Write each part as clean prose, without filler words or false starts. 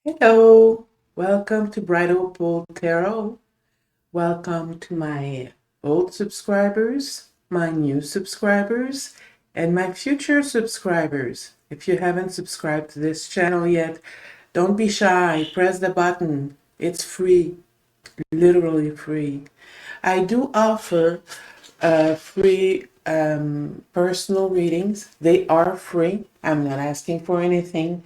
Hello, welcome to Bright Opal Tarot. Welcome to my old subscribers, my new subscribers, and my future subscribers. If you haven't subscribed to this channel yet, don't be shy. Press the button. It's free, literally free. I do offer free personal readings. They are free. I'm not asking for anything.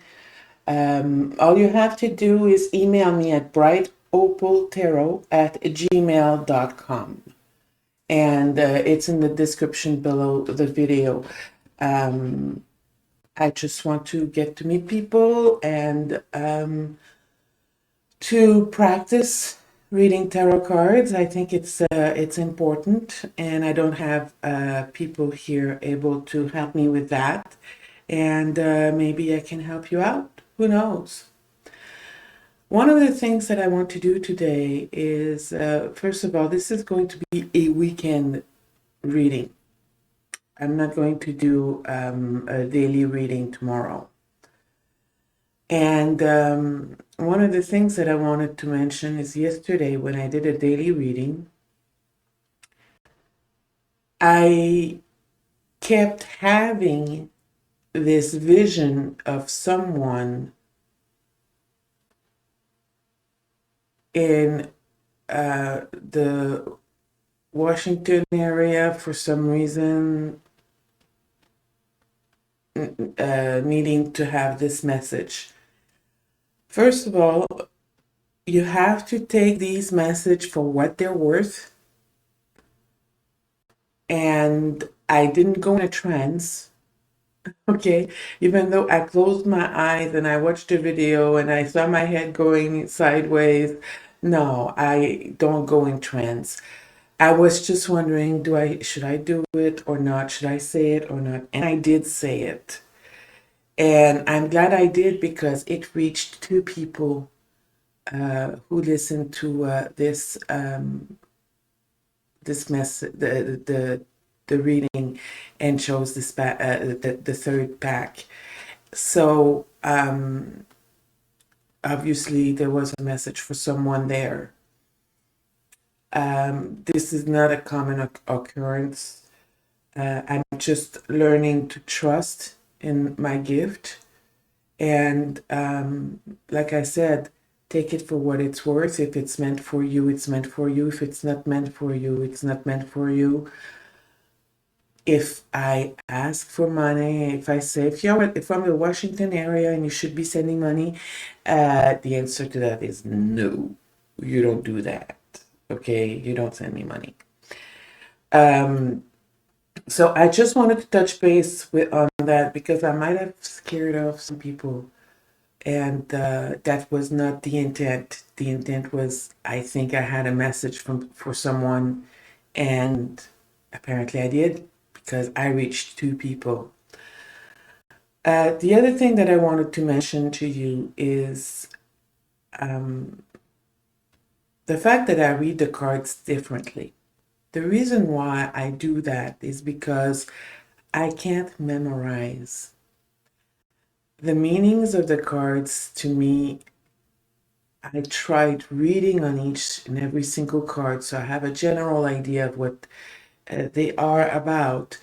All you have to do is email me at brightopaltarot@gmail.com. And it's in the description below the video. Um, I just want to get to meet people and to practice reading tarot cards. I think it's important, and I don't have people here able to help me with that. And maybe I can help you out. Who knows? One of the things that I want to do today is, first of all, this is going to be a weekend reading. I'm not going to do a daily reading tomorrow. And one of the things that I wanted to mention is yesterday when I did a daily reading, I kept having this vision of someone in the Washington area for some reason, needing to have this message. First of all, you have to take these messages for what they're worth. And I didn't go in a trance, okay? Even though I closed my eyes and I watched the video and I saw my head going sideways. No, I don't go in trance. I was just wondering, should I do it or not? Should I say it or not? And I did say it. And I'm glad I did because it reached two people who listened to this message, the reading, and chose the third pack. So obviously there was a message for someone there. This is not a common occurrence. I'm just learning to trust in my gift. And like I said, take it for what it's worth. If it's meant for you, it's meant for you. If it's not meant for you, it's not meant for you. If I ask for money, if I say, if I'm in the Washington area and you should be sending money, the answer to that is no, you don't do that. Okay, you don't send me money. So I just wanted to touch base on that because I might have scared off some people. And that was not the intent. The intent was, I think I had a message for someone, and apparently I did because I reached two people. The other thing that I wanted to mention to you is the fact that I read the cards differently. The reason why I do that is because I can't memorize. The meanings of the cards to me, I tried reading on each and every single card, so I have a general idea of what they are about.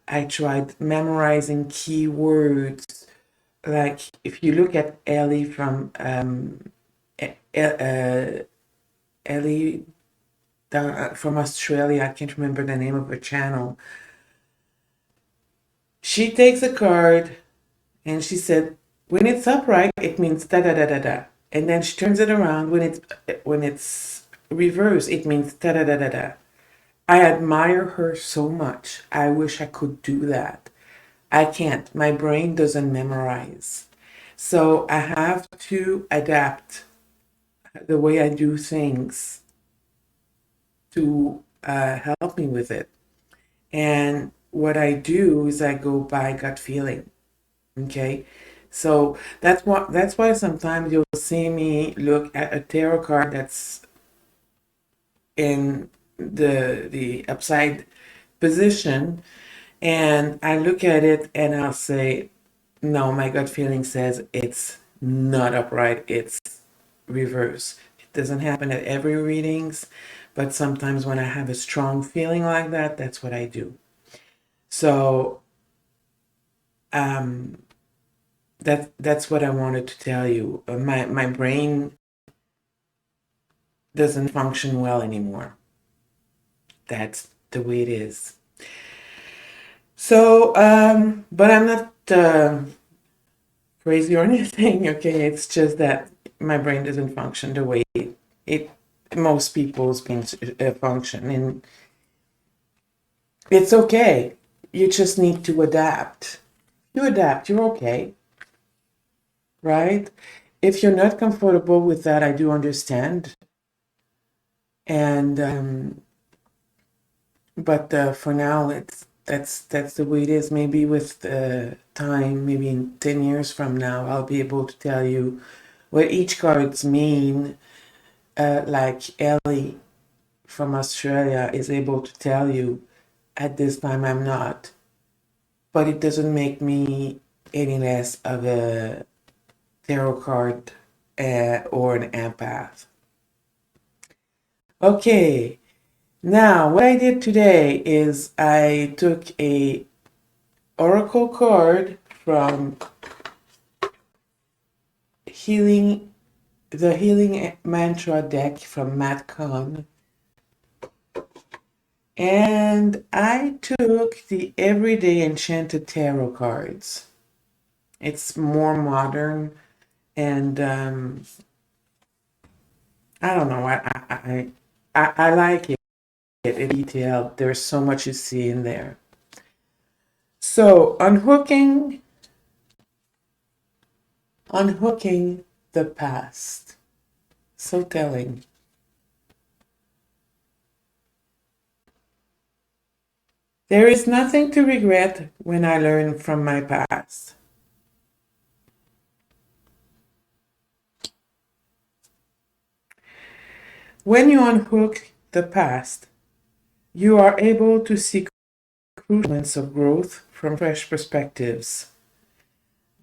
I tried memorizing keywords. Like if you look at Ellie from Ellie from Australia, I can't remember the name of her channel. She takes a card and she said, when it's upright, it means da da da da da. And then she turns it around. When it's reversed, it means da da da da da. I admire her so much. I wish I could do that. I can't. My brain doesn't memorize. So I have to adapt the way I do things to help me with it. And what I do is I go by gut feeling. Okay. So that's why sometimes you'll see me look at a tarot card that's in the upside position, and I look at it and I'll say, no, my gut feeling says it's not upright, it's reverse. It doesn't happen at every readings, but sometimes when I have a strong feeling like that, that's what I do. So that's what I wanted to tell you. My brain doesn't function well anymore. That's the way it is. So, but I'm not crazy or anything. Okay, it's just that my brain doesn't function the way it most people's brains function, and it's okay. You just need to adapt. You adapt, you're okay, right? If you're not comfortable with that, I do understand. And but for now, that's the way it is. Maybe with time, maybe in 10 years from now, I'll be able to tell you what each cards mean. Like Ellie from Australia is able to tell you. At this time, I'm not, but it doesn't make me any less of a tarot card or an empath. Okay, now what I did today is I took a oracle card from the Healing Mantra deck from Matt Kahn, and I took the Everyday Enchanted Tarot cards. It's more modern, and I don't know. I like it. In detail. There's so much you see in there. So unhooking the past. So telling. There is nothing to regret when I learn from my past. When you unhook the past, you are able to see crucial moments of growth from fresh perspectives.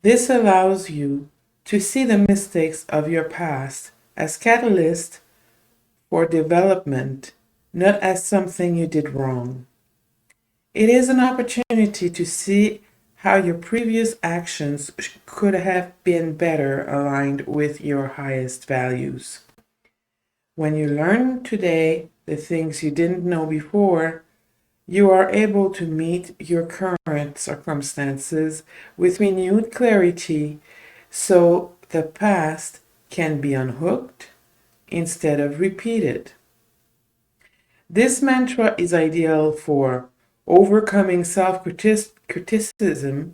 This allows you to see the mistakes of your past as catalyst for development, not as something you did wrong. It is an opportunity to see how your previous actions could have been better aligned with your highest values. When you learn today the things you didn't know before, you are able to meet your current circumstances with renewed clarity, so the past can be unhooked instead of repeated. This mantra is ideal for overcoming self-criticism,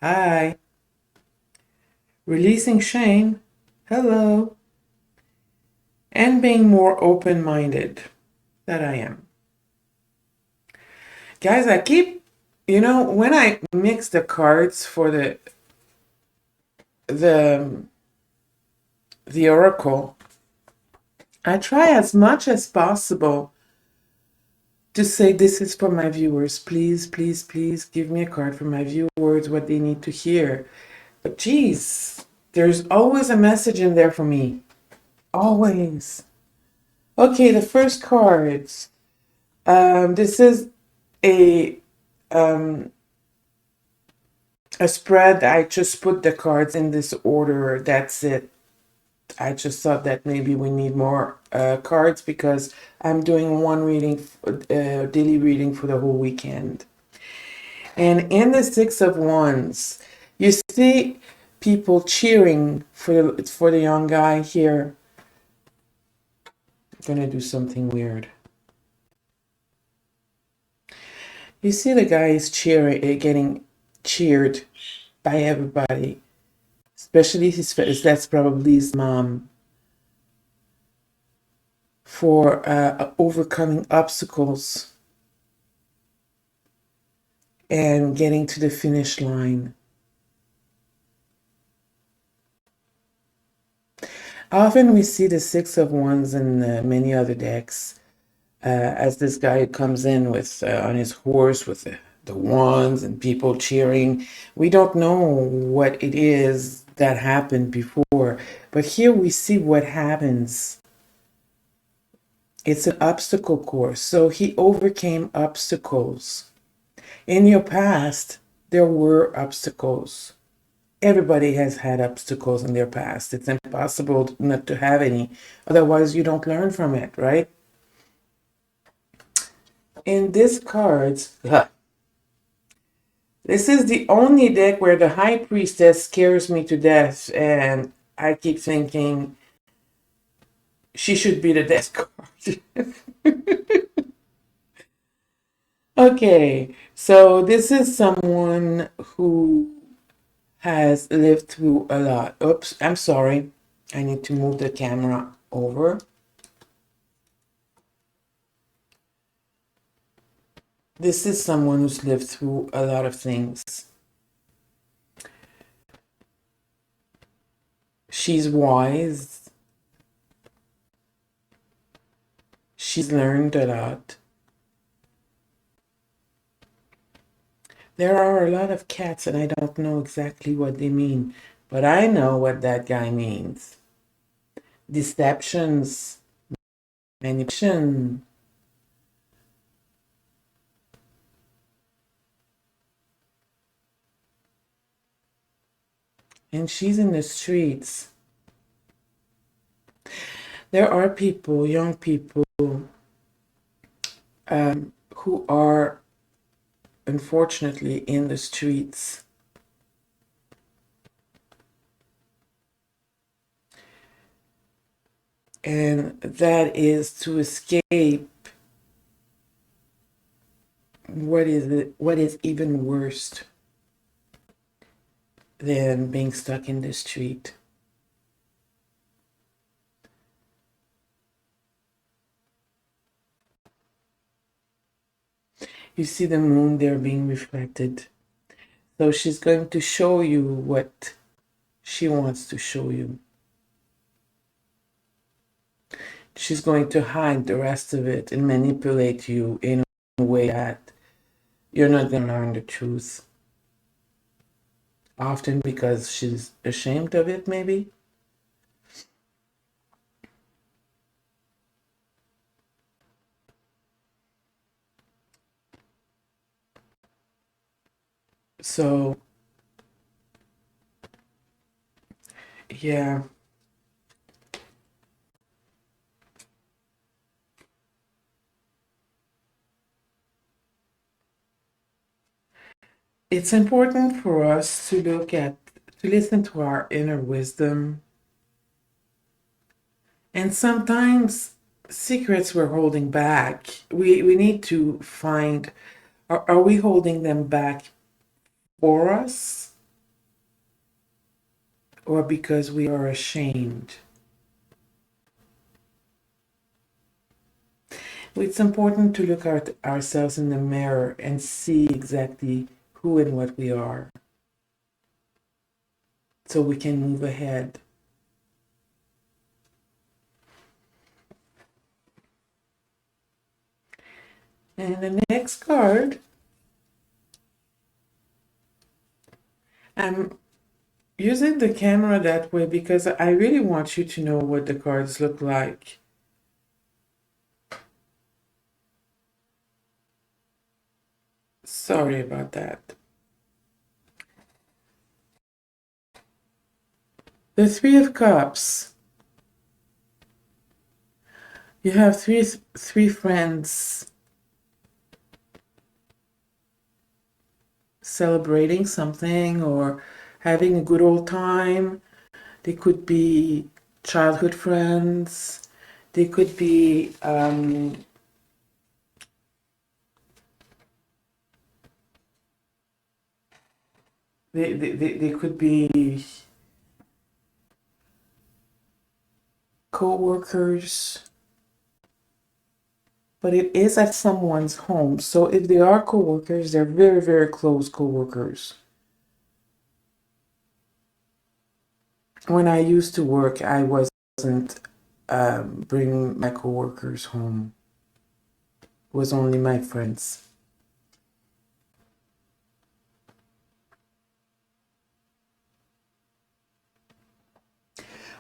hi, releasing shame, hello, and being more open-minded, that I am. Guys, I keep, when I mix the cards for the oracle, I try as much as possible to say, this is for my viewers. Please, please, please give me a card for my viewers, what they need to hear. But geez, there's always a message in there for me. Always. Okay, the first cards. This is a spread. I just put the cards in this order. That's it. I just thought that maybe we need more cards because I'm doing one reading, daily reading for the whole weekend. And in the Six of Wands, you see people cheering for the young guy here. I'm gonna do something weird. You see the guy is getting cheered by everybody, especially that's probably his mom, for overcoming obstacles and getting to the finish line. Often we see the Six of Wands in many other decks as this guy comes in with on his horse with the wands and people cheering. We don't know what it is that happened before. But here we see what happens. It's an obstacle course. So he overcame obstacles. In your past, there were obstacles. Everybody has had obstacles in their past. It's impossible not to have any. Otherwise, you don't learn from it, right? In this cards, this is the only deck where the High Priestess scares me to death, and I keep thinking she should be the death card. Okay, so this is someone who has lived through a lot. Oops, I'm sorry. I need to move the camera over. This is someone who's lived through a lot of things. She's wise. She's learned a lot. There are a lot of cats and I don't know exactly what they mean, but I know what that guy means. Deceptions, manipulation. And she's in the streets. There are people, young people, who are unfortunately in the streets. And that is to escape what is even worse than being stuck in the street. You see the moon there being reflected. So she's going to show you what she wants to show you. She's going to hide the rest of it and manipulate you in a way that you're not going to learn the truth. Often because she's ashamed of it, maybe. So, yeah. It's important for us to listen to our inner wisdom. And sometimes secrets we're holding back, we need to find, are we holding them back for us or because we are ashamed? It's important to look at ourselves in the mirror and see exactly who and what we are so we can move ahead. And the next card, I'm using the camera that way because I really want you to know what the cards look like. Sorry about that. The Three of Cups. You have three friends celebrating something or having a good old time. They could be childhood friends. They could be they could be co-workers. But it is at someone's home. So if they are co-workers, they're very, very close co-workers. When I used to work, I wasn't bringing my co-workers home. It was only my friends.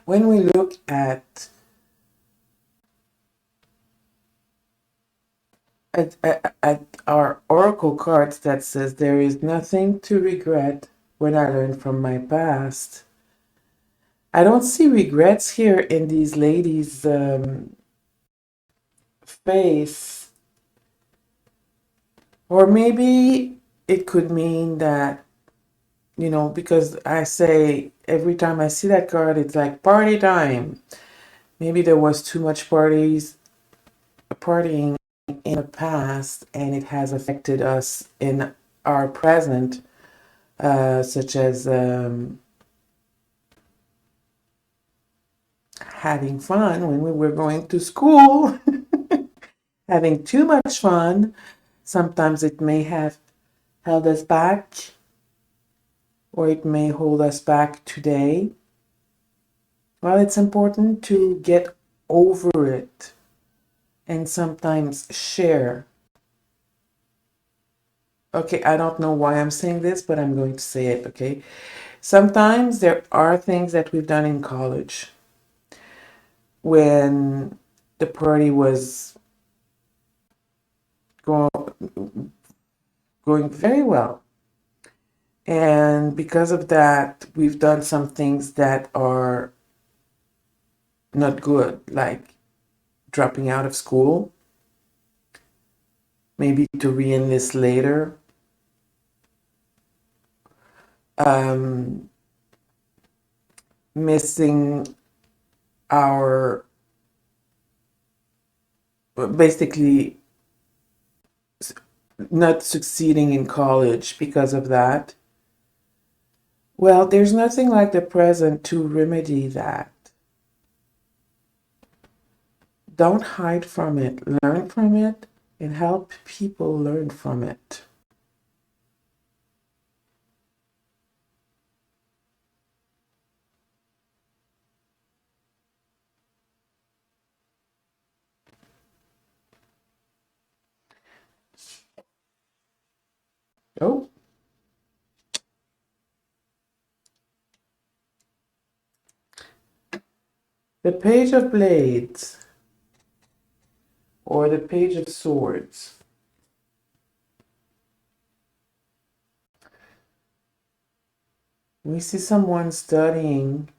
when we look at our oracle cards that says there is nothing to regret when I learned from my past, I don't see regrets here in these ladies' face. Or maybe it could mean that, because I say every time I see that card, it's like party time. Maybe there was too much partying in the past, and it has affected us in our present, such as having fun when we were going to school, having too much fun. Sometimes it may have held us back, or it may hold us back today. Well, it's important to get over it and sometimes share. Okay, I don't know why I'm saying this, but I'm going to say it, okay? Sometimes there are things that we've done in college when the party was going very well. And because of that, we've done some things that are not good, like dropping out of school, maybe to re-enlist later. Um, Missing our, basically not succeeding in college because of that. Well, there's nothing like the present to remedy that. Don't hide from it. Learn from it and help people learn from it. Oh, the Page of Blades or the Page of Swords. We see someone studying.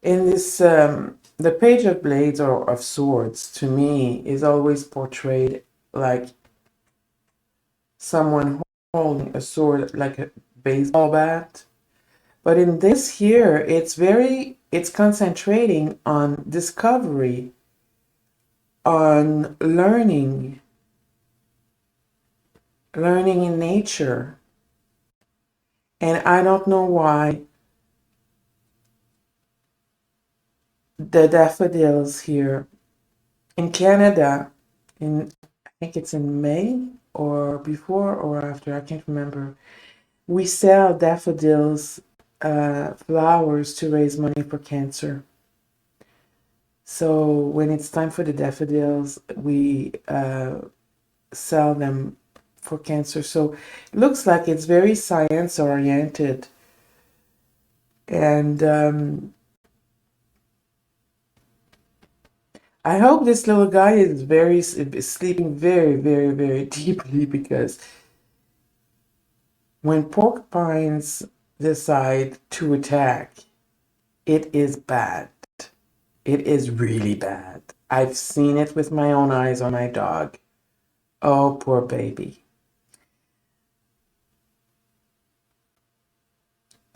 In this, the Page of Blades or of Swords, to me, is always portrayed like someone holding a sword like a baseball bat. But in this here, it's concentrating on discovery, on learning in nature. And I don't know why the daffodils here in Canada, I think it's in May or before or after, I can't remember. We sell daffodils, flowers to raise money for cancer. So when it's time for the daffodils, we sell them for cancer. So it looks like it's very science oriented. And I hope this little guy is sleeping very, very, very deeply, because when porcupines decide to attack, it is bad. It is really bad. I've seen it with my own eyes on my dog. Oh, poor baby.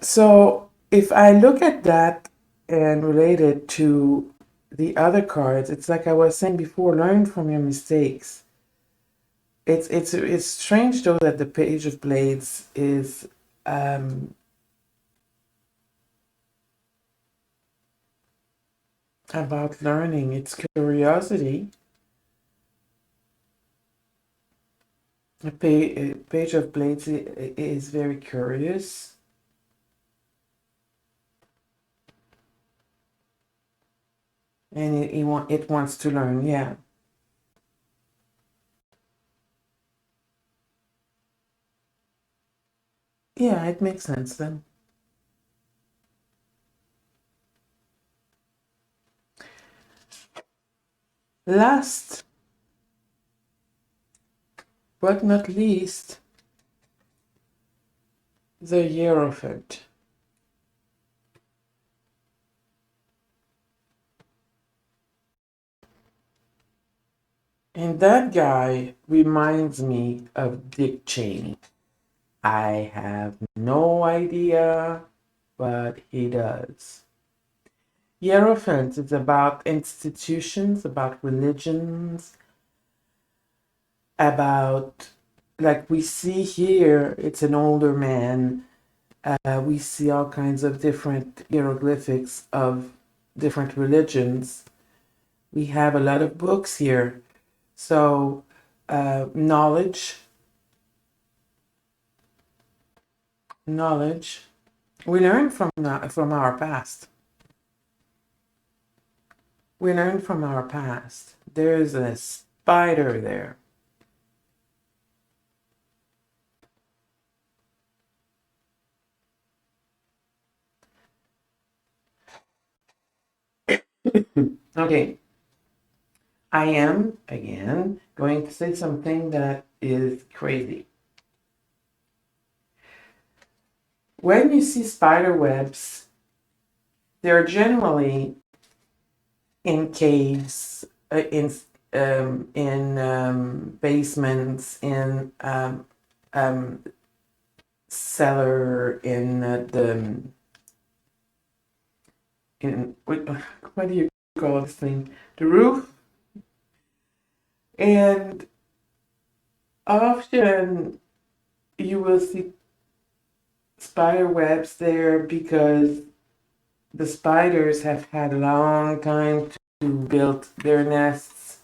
So if I look at that and relate it to the other cards, it's like I was saying before, learn from your mistakes. It's strange though that the Page of Blades is about learning. It's curiosity. The Page of Blades is very curious. And it wants to learn, yeah. Yeah, it makes sense then. Last but not least, the Hierophant. And that guy reminds me of Dick Cheney. I have no idea, but he does. Hierophant is about institutions, about religions, about, like we see here, it's an older man. We see all kinds of different hieroglyphics of different religions. We have a lot of books here. So, knowledge, knowledge. We learn from our past. We learn from our past. There's a spider there. Okay, I am, again, going to say something that is crazy. When you see spider webs, they're generally in caves, in basements, in cellar, in the in what do you call this thing? The roof. And often you will see spider webs there because the spiders have had a long time to build their nests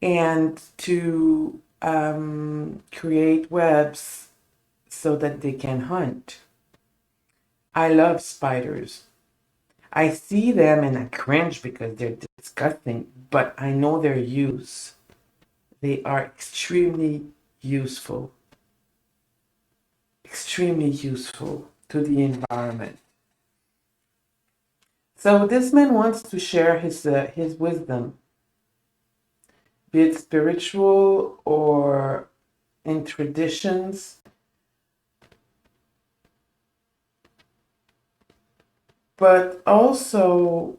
and to create webs so that they can hunt. I love spiders. I see them and I cringe because they're disgusting, but I know their use. They are extremely useful to the environment. So this man wants to share his wisdom, be it spiritual or in traditions, but also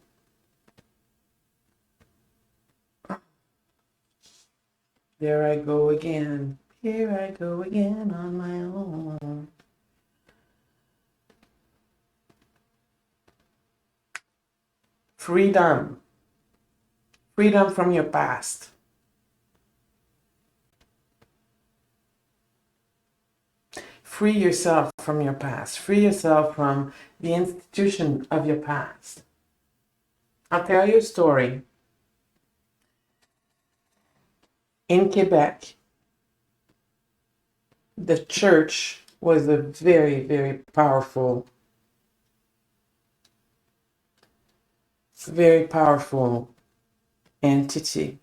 there I go again. Here I go again on my own. Freedom. Freedom from your past. Free yourself from your past. Free yourself from the institution of your past. I'll tell you a story. In Quebec, the church was a very, very powerful entity.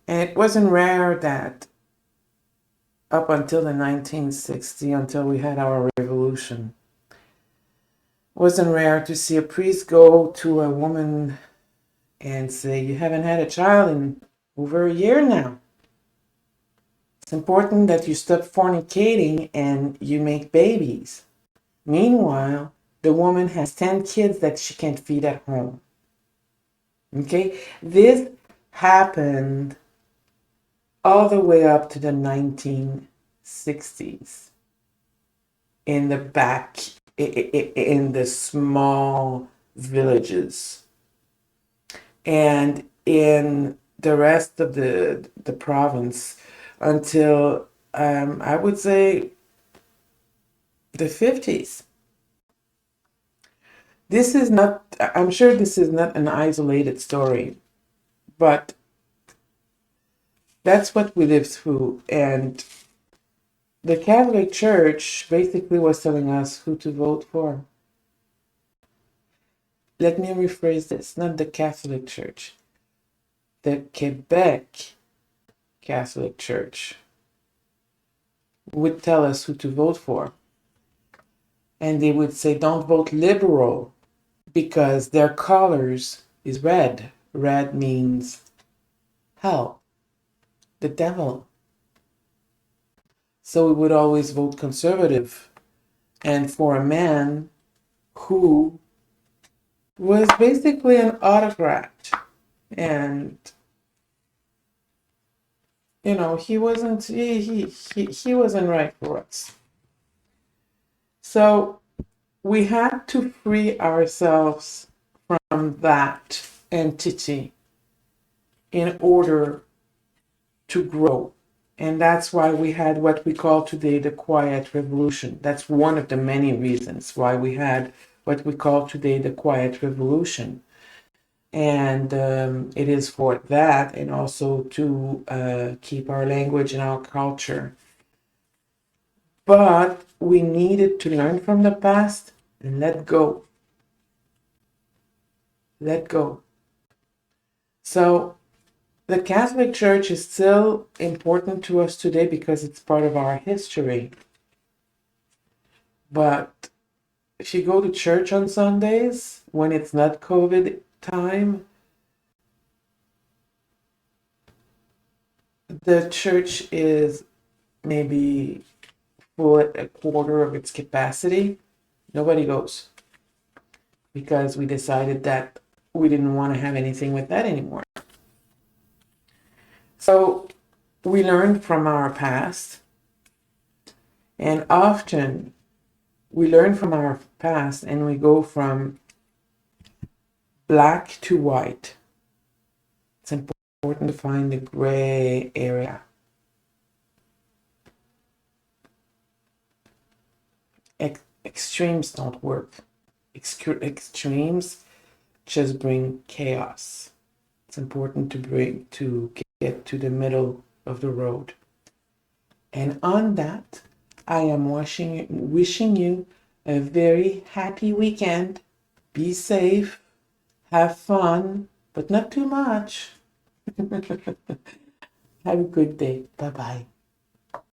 And it wasn't rare that up until the 1960s, until we had our revolution, it wasn't rare to see a priest go to a woman and say, "You haven't had a child in over a year now. It's important that you stop fornicating and you make babies." Meanwhile, the woman has 10 kids that she can't feed at home. Okay? This happened all the way up to the 1960s in the back, in the small villages. And in the rest of the province until, I would say, the 50s. This is not, I'm sure this is not an isolated story, but that's what we lived through. And the Catholic Church basically was telling us who to vote for. Let me rephrase this, not the Catholic Church, the Quebec Catholic Church would tell us who to vote for. And they would say, don't vote liberal because their colors is red. Red means hell, the devil. So we would always vote conservative. And for a man who was basically an autocrat, and he wasn't he wasn't right for us. So we had to free ourselves from that entity in order to grow. And that's why we had what we call today the Quiet Revolution. That's one of the many reasons why we had what we call today the Quiet Revolution. And it is for that, and also to keep our language and our culture. But we needed to learn from the past and let go. Let go. So the Catholic Church is still important to us today because it's part of our history. But if you go to church on Sundays, when it's not COVID time, the church is maybe full at a quarter of its capacity. Nobody goes because we decided that we didn't want to have anything with that anymore. So we learned from our past, and often we learn from our past and we go from black to white. It's important to find the gray area. Extremes don't work. Extremes just bring chaos. It's important to get to the middle of the road. And on that, I am wishing you a very happy weekend. Be safe, have fun, but not too much. Have a good day. Bye-bye.